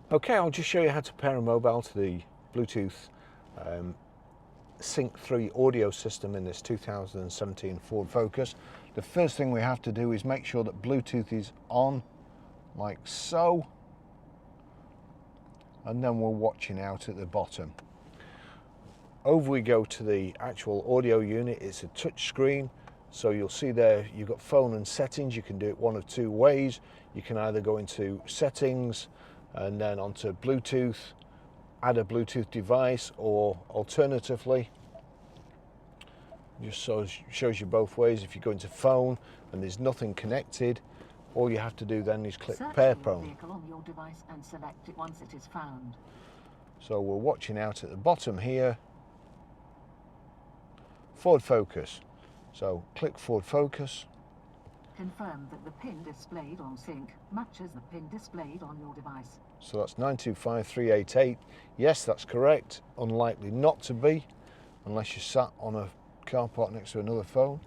Okay, I'll just show you how to pair a mobile to the Bluetooth Sync 3 audio system in this 2017 Ford Focus. The first thing we have to do is make sure that Bluetooth is on, like so, and then we're watching out at the bottom. Over we go to the actual audio unit. It's a touch screen, so you'll see there you've got phone and settings. You can do it one of two ways. You can either go into settings and then onto Bluetooth, add a Bluetooth device, or alternatively, just so shows you both ways. If you go into phone and there's nothing connected, all you have to do then is click pair phone. Vehicle on your device and select it once it is found. So we're watching out at the bottom here, Ford Focus. So click Ford Focus. Confirm that the pin displayed on Sync matches the pin displayed on your device. So that's 925388. Yes, that's correct. Unlikely not to be, unless you're sat on a car park next to another phone.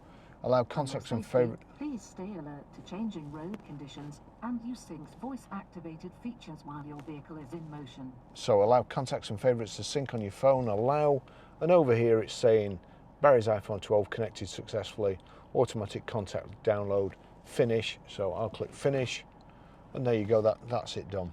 Allow contacts and favourite. Please stay alert to changing road conditions and use Sync's voice-activated features while your vehicle is in motion. So allow contacts and favourites to sync on your phone. Allow, and over here it's saying Barry's iPhone 12 connected successfully. Automatic contact download. Finish. So I'll click finish, and there you go. That's it done.